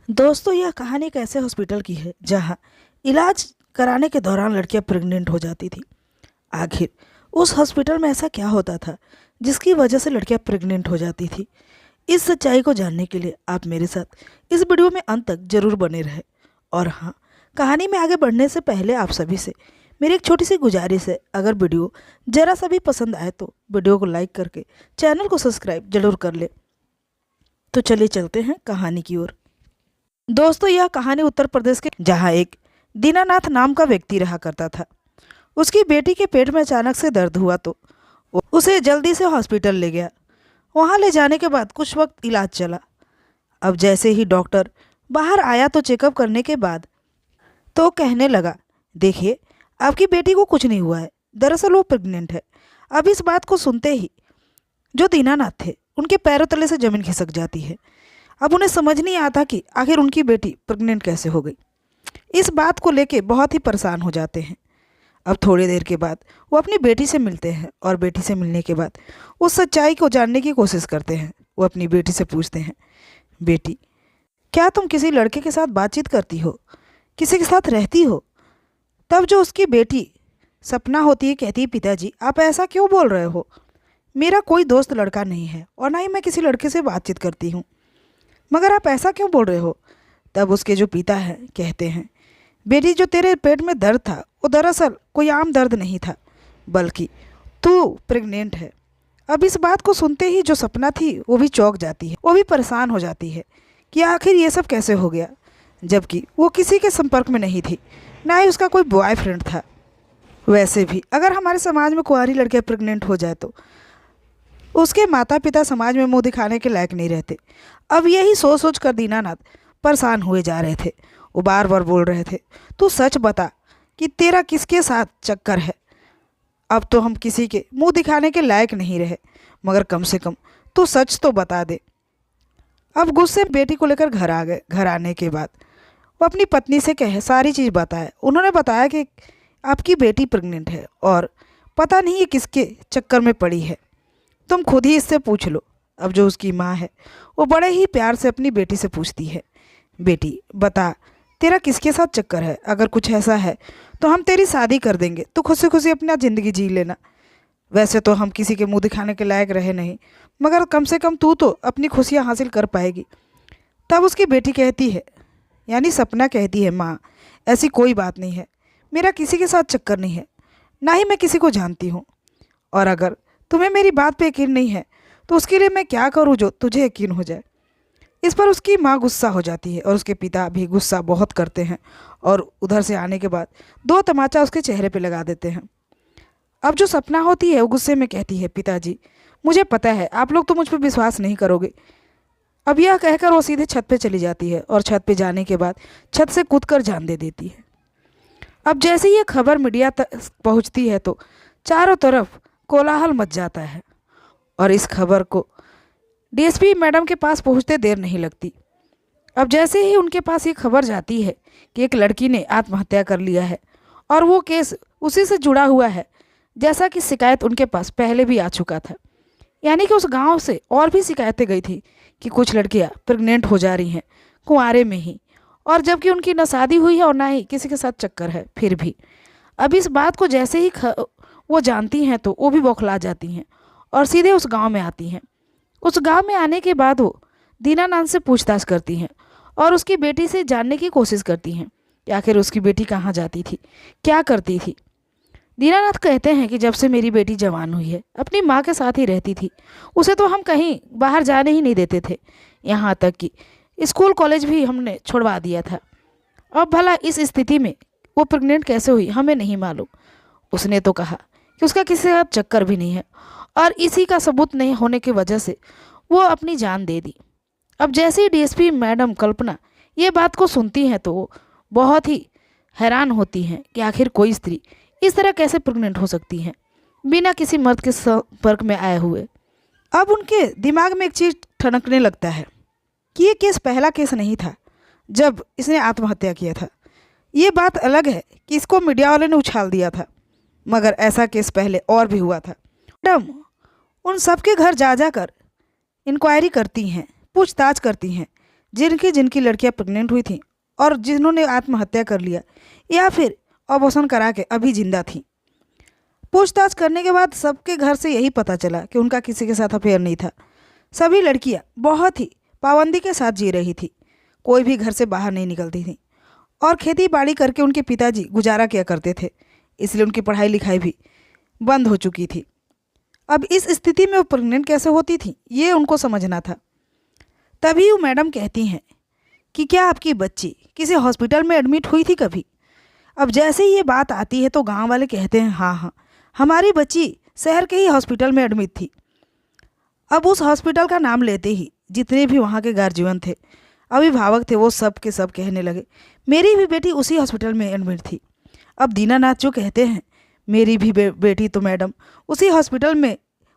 दोस्तों, यह कहानी एक ऐसे हॉस्पिटल की है जहां इलाज कराने के दौरान लड़कियां प्रेग्नेंट हो जाती थी। आखिर उस हॉस्पिटल में ऐसा क्या होता था जिसकी वजह से लड़कियां प्रेग्नेंट हो जाती थी? इस सच्चाई को जानने के लिए आप मेरे साथ इस वीडियो में अंत तक जरूर बने रहे। और हाँ, कहानी में आगे बढ़ने से पहले आप सभी से मेरी एक छोटी सी गुजारिश है, अगर वीडियो जरा सा भी पसंद आए तो वीडियो को लाइक करके चैनल को सब्सक्राइब जरूर कर ले। तो चलिए चलते हैं कहानी की ओर। दोस्तों, यह कहानी उत्तर प्रदेश के जहां एक दीनानाथ नाम का व्यक्ति रहा करता था। उसकी बेटी के पेट में अचानक से दर्द हुआ तो वो उसे जल्दी से हॉस्पिटल ले गया। वहां ले जाने के बाद कुछ वक्त इलाज चला। अब जैसे ही डॉक्टर बाहर आया तो चेकअप करने के बाद तो कहने लगा, देखिए, आपकी बेटी को कुछ नहीं हुआ है, दरअसल वो प्रेग्नेंट है। अब इस बात को सुनते ही जो दीनानाथ थे उनके पैरों तले से जमीन खिसक जाती है। अब उन्हें समझ नहीं आता कि आखिर उनकी बेटी प्रेग्नेंट कैसे हो गई। इस बात को लेके बहुत ही परेशान हो जाते हैं। अब थोड़ी देर के बाद वो अपनी बेटी से मिलते हैं और बेटी से मिलने के बाद उस सच्चाई को जानने की कोशिश करते हैं। वो अपनी बेटी से पूछते हैं, बेटी, क्या तुम किसी लड़के के साथ बातचीत करती हो, किसी के साथ रहती हो? तब जो उसकी बेटी सपना होती है कहती है, पिताजी आप ऐसा क्यों बोल रहे हो? मेरा कोई दोस्त लड़का नहीं है और ना ही मैं किसी लड़के से बातचीत करती हूँ, मगर आप ऐसा क्यों बोल रहे हो? तब उसके जो पिता हैं कहते हैं, बेटी, जो तेरे पेट में दर्द था वो दरअसल कोई आम दर्द नहीं था, बल्कि तू प्रेग्नेंट है। अब इस बात को सुनते ही जो सपना थी वो भी चौंक जाती है, वो भी परेशान हो जाती है कि आखिर ये सब कैसे हो गया, जबकि वो किसी के संपर्क में नहीं थी, ना ही उसका कोई बॉयफ्रेंड था। वैसे भी अगर हमारे समाज में कुंवारी लड़कियां प्रेग्नेंट हो जाए तो उसके माता पिता समाज में मुंह दिखाने के लायक नहीं रहते। अब यही सोच सोच कर दीनानाथ परेशान हुए जा रहे थे। वो बार बार बोल रहे थे, तू सच बता कि तेरा किसके साथ चक्कर है। अब तो हम किसी के मुंह दिखाने के लायक नहीं रहे, मगर कम से कम तू सच तो बता दे। अब गुस्से में बेटी को लेकर घर आ गए। घर आने के बाद वो अपनी पत्नी से कहे सारी चीज़ बताए। उन्होंने बताया कि आपकी बेटी प्रेग्नेंट है और पता नहीं ये किसके चक्कर में पड़ी है, तुम खुद ही इससे पूछ लो। अब जो उसकी माँ है वो बड़े ही प्यार से अपनी बेटी से पूछती है, बेटी बता, तेरा किसके साथ चक्कर है? अगर कुछ ऐसा है तो हम तेरी शादी कर देंगे, तू खुशी खुशी अपना ज़िंदगी जी लेना। वैसे तो हम किसी के मुंह दिखाने के लायक रहे नहीं, मगर कम से कम तू तो अपनी खुशियाँ हासिल कर पाएगी। तब उसकी बेटी कहती है, यानी सपना कहती है, माँ ऐसी कोई बात नहीं है, मेरा किसी के साथ चक्कर नहीं है, ना ही मैं किसी को जानती हूँ। और अगर तुम्हें मेरी बात पे यकीन नहीं है तो उसके लिए मैं क्या करूँ जो तुझे यकीन हो जाए। इस पर उसकी माँ गुस्सा हो जाती है और उसके पिता भी गुस्सा बहुत करते हैं और उधर से आने के बाद दो तमाचा उसके चेहरे पे लगा देते हैं। अब जो सपना होती है वो गुस्से में कहती है, पिताजी मुझे पता है आप लोग तो मुझ पर विश्वास नहीं करोगे। अब यह कहकर वो सीधे छत पे चली जाती है और छत पे जाने के बाद छत से कूद कर जान दे देती है। अब जैसे ही ये खबर मीडिया तक पहुंचती है तो चारों तरफ कोलाहल मच जाता है और इस खबर को डीएसपी मैडम के पास पहुंचते देर नहीं लगती। अब जैसे ही उनके पास ये खबर जाती है कि एक लड़की ने आत्महत्या कर लिया है और वो केस उसी से जुड़ा हुआ है जैसा कि शिकायत उनके पास पहले भी आ चुका था, यानी कि उस गांव से और भी शिकायतें गई थी कि कुछ लड़कियां प्रेग्नेंट हो जा रही हैं कुंवारे में ही, और जबकि उनकी न शादी हुई है और ना ही किसी के साथ चक्कर है। फिर भी अब इस बात को जैसे ही वो जानती हैं तो वो भी बौखला जाती हैं और सीधे उस गांव में आती हैं। उस गांव में आने के बाद वो दीनानाथ से पूछताछ करती हैं और उसकी बेटी से जानने की कोशिश करती हैं कि आखिर उसकी बेटी कहाँ जाती थी, क्या करती थी। दीनानाथ कहते हैं कि जब से मेरी बेटी जवान हुई है अपनी माँ के साथ ही रहती थी, उसे तो हम कहीं बाहर जाने ही नहीं देते थे, यहाँ तक कि स्कूल कॉलेज भी हमने छुड़वा दिया था। अब भला इस स्थिति में वो प्रेग्नेंट कैसे हुई हमें नहीं मालूम। उसने तो कहा कि उसका किसी के साथ चक्कर भी नहीं है और इसी का सबूत नहीं होने की वजह से वो अपनी जान दे दी। अब जैसे ही डीएसपी मैडम कल्पना ये बात को सुनती हैं तो वो बहुत ही हैरान होती हैं कि आखिर कोई स्त्री इस तरह कैसे प्रेग्नेंट हो सकती है बिना किसी मर्द के संपर्क में आए हुए। अब उनके दिमाग में एक चीज़ ठनकने लगता है कि ये केस पहला केस नहीं था जब इसने आत्महत्या किया था। ये बात अलग है कि इसको मीडिया वाले ने उछाल दिया था, मगर ऐसा केस पहले और भी हुआ था। मैडम उन सबके घर जा जाकर इंक्वायरी करती हैं, पूछताछ करती हैं, जिनकी जिनकी लड़कियां प्रेग्नेंट हुई थीं और जिन्होंने आत्महत्या कर लिया या फिर अबॉर्शन करा के अभी जिंदा थीं। पूछताछ करने के बाद सबके घर से यही पता चला कि उनका किसी के साथ अफेयर नहीं था। सभी लड़कियां बहुत ही पाबंदी के साथ जी रही थी, कोई भी घर से बाहर नहीं निकलती थी और खेती बाड़ी करके उनके पिताजी गुजारा किया करते थे, इसलिए उनकी पढ़ाई लिखाई भी बंद हो चुकी थी। अब इस स्थिति में वो प्रेग्नेंट कैसे होती थी ये उनको समझना था। तभी वो मैडम कहती हैं कि क्या आपकी बच्ची किसी हॉस्पिटल में एडमिट हुई थी कभी? अब जैसे ही ये बात आती है तो गांव वाले कहते हैं हाँ हाँ, हमारी बच्ची शहर के ही हॉस्पिटल में एडमिट थी। अब उस हॉस्पिटल का नाम लेते ही जितने भी वहाँ के गार्जियन थे, अभिभावक थे, वो सब के सब कहने लगे मेरी भी बेटी उसी हॉस्पिटल में एडमिट थी। अब दीनानाथ जो कहते हैं मेरी भी बेटी तो मैडम उसी हॉस्पिटल में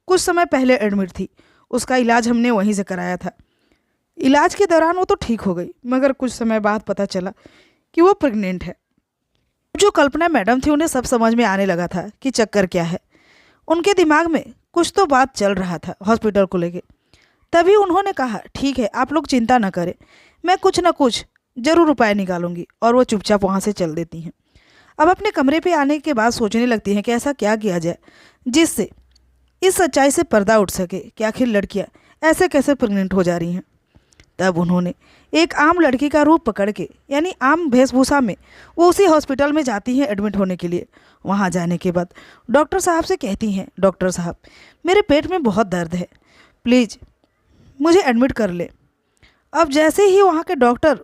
कुछ समय पहले एडमिट थी, उसका इलाज हमने वहीं से कराया था। इलाज के दौरान वो तो ठीक हो गई, मगर कुछ समय बाद पता चला कि वो प्रेग्नेंट है। जो कल्पना मैडम थी उन्हें सब समझ में आने लगा था कि चक्कर क्या है। उनके दिमाग में कुछ तो बात चल रहा था हॉस्पिटल को लेके। तभी उन्होंने कहा ठीक है, आप लोग चिंता न करें, मैं कुछ ना कुछ ज़रूर उपाय निकालूंगी। और वो चुपचाप वहाँ से चल देती हैं। अब अपने कमरे पे आने के बाद सोचने लगती हैं कि ऐसा क्या किया जाए जिससे इस सच्चाई से पर्दा उठ सके कि आखिर लड़कियाँ ऐसे कैसे प्रेग्नेंट हो जा रही हैं। तब उन्होंने एक आम लड़की का रूप पकड़ के, यानी आम वेशभूषा में, वो उसी हॉस्पिटल में जाती हैं एडमिट होने के लिए। वहाँ जाने के बाद डॉक्टर साहब से कहती हैं डॉक्टर साहब मेरे पेट में बहुत दर्द है, प्लीज़ मुझे एडमिट कर ले। अब जैसे ही वहाँ के डॉक्टर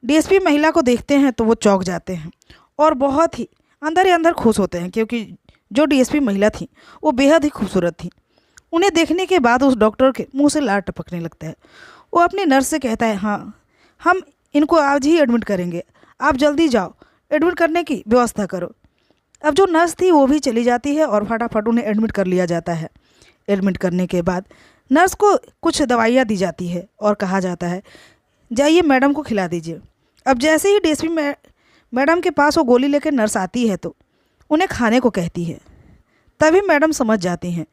डीएसपी महिला को देखते हैं तो वो चौंक जाते हैं और बहुत ही अंदर खुश होते हैं, क्योंकि जो डीएसपी महिला थी वो बेहद ही खूबसूरत थी। उन्हें देखने के बाद उस डॉक्टर के मुंह से लार टपकने लगता है। वो अपनी नर्स से कहता है हाँ, हम इनको आज ही एडमिट करेंगे, आप जल्दी जाओ एडमिट करने की व्यवस्था करो। अब जो नर्स थी वो भी चली जाती है और फटाफट उन्हें एडमिट कर लिया जाता है। एडमिट करने के बाद नर्स को कुछ दवाइयाँ दी जाती है और कहा जाता है जाइए मैडम को खिला दीजिए। अब जैसे ही डीएसपी मैडम के पास वो गोली लेकर नर्स आती है तो उन्हें खाने को कहती है। तभी मैडम समझ जाती हैं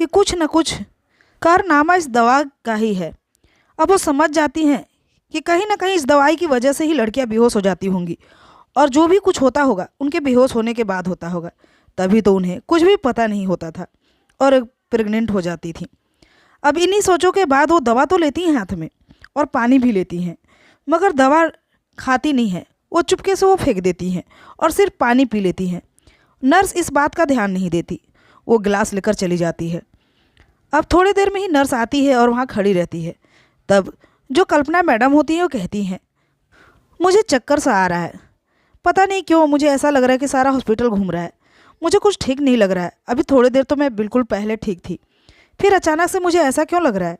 कि कुछ न कुछ कारनामा इस दवा का ही है। अब वो समझ जाती हैं कि कहीं ना कहीं इस दवाई की वजह से ही लड़कियां बेहोश हो जाती होंगी और जो भी कुछ होता होगा उनके बेहोश होने के बाद होता होगा। तभी तो उन्हें कुछ भी पता नहीं होता था और प्रेग्नेंट हो जाती थी। अब इन्हीं सोचों के बाद वो दवा तो लेती हैं हाथ में और पानी भी लेती हैं, मगर दवा खाती नहीं है, वो चुपके से वो फेंक देती हैं और सिर्फ पानी पी लेती हैं। नर्स इस बात का ध्यान नहीं देती, वो गिलास लेकर चली जाती है। अब थोड़ी देर में ही नर्स आती है और वहाँ खड़ी रहती है। तब जो कल्पना मैडम होती हैं वो कहती हैं मुझे चक्कर सा आ रहा है, पता नहीं क्यों मुझे ऐसा लग रहा है कि सारा हॉस्पिटल घूम रहा है, मुझे कुछ ठीक नहीं लग रहा है। अभी थोड़ी देर तो मैं बिल्कुल पहले ठीक थी, फिर अचानक से मुझे ऐसा क्यों लग रहा है।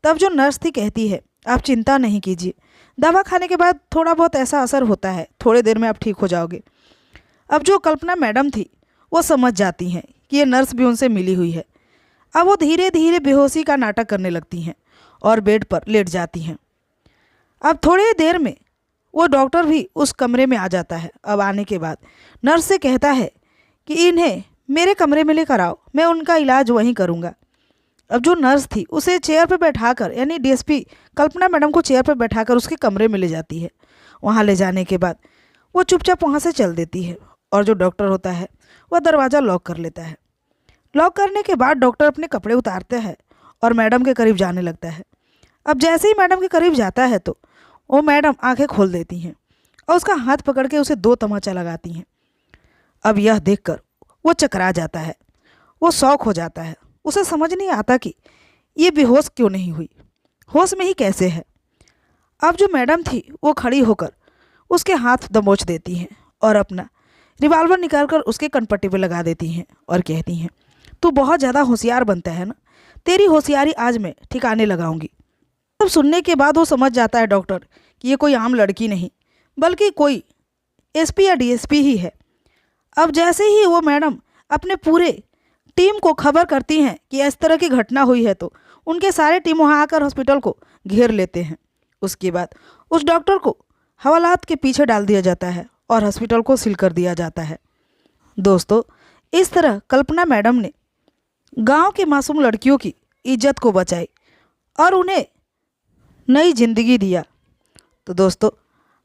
तब जो नर्स थी कहती है आप चिंता नहीं कीजिए, दवा खाने के बाद थोड़ा बहुत ऐसा असर होता है, थोड़ी देर में आप ठीक हो जाओगे। अब जो कल्पना मैडम थी वो समझ जाती हैं कि ये नर्स भी उनसे मिली हुई है। अब वो धीरे धीरे बेहोशी का नाटक करने लगती हैं और बेड पर लेट जाती हैं। अब थोड़ी देर में वो डॉक्टर भी उस कमरे में आ जाता है। अब आने के बाद नर्स से कहता है कि इन्हें मेरे कमरे में लेकर आओ, मैं उनका इलाज वहीं करूँगा। अब जो नर्स थी उसे चेयर पर बैठाकर, यानी डीएसपी कल्पना मैडम को चेयर पर बैठाकर उसके कमरे में ले जाती है। वहाँ ले जाने के बाद वो चुपचाप वहाँ से चल देती है और जो डॉक्टर होता है वह दरवाज़ा लॉक कर लेता है। लॉक करने के बाद डॉक्टर अपने कपड़े उतारते हैं और मैडम के करीब जाने लगता है। अब जैसे ही मैडम के करीब जाता है तो वो मैडम आंखें खोल देती हैं और उसका हाथ पकड़ के उसे 2 तमाचा लगाती हैं। अब यह देखकर वो चकरा जाता है, वो शॉक हो जाता है, उसे समझ नहीं आता कि ये बेहोश क्यों नहीं हुई, होश में ही कैसे है। अब जो मैडम थी वो खड़ी होकर उसके हाथ दबोच देती हैं और अपना रिवॉल्वर निकालकर उसके कनपट्टी पे लगा देती हैं और कहती हैं तू बहुत ज़्यादा होशियार बनता है ना, तेरी होशियारी आज मैं ठिकाने लगाऊंगी। तब सुनने के बाद वो समझ जाता है डॉक्टर कि ये कोई आम लड़की नहीं बल्कि कोई एसपी या डीएसपी ही है। अब जैसे ही वो मैडम अपने पूरे टीम को खबर करती हैं कि इस तरह की घटना हुई है तो उनके सारे टीम वहाँ आकर हॉस्पिटल को घेर लेते हैं। उसके बाद उस डॉक्टर को हवालात के पीछे डाल दिया जाता है और हॉस्पिटल को सील कर दिया जाता है। दोस्तों, इस तरह कल्पना मैडम ने गांव के मासूम लड़कियों की इज्जत को बचाई और उन्हें नई जिंदगी दिया। तो दोस्तों,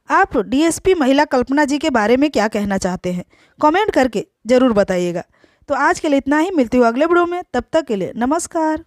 आप डीएसपी महिला कल्पना जी के बारे में क्या कहना चाहते हैं, कमेंट करके ज़रूर बताइएगा। तो आज के लिए इतना ही, मिलती हूँ अगले वीडियो में, तब तक के लिए नमस्कार।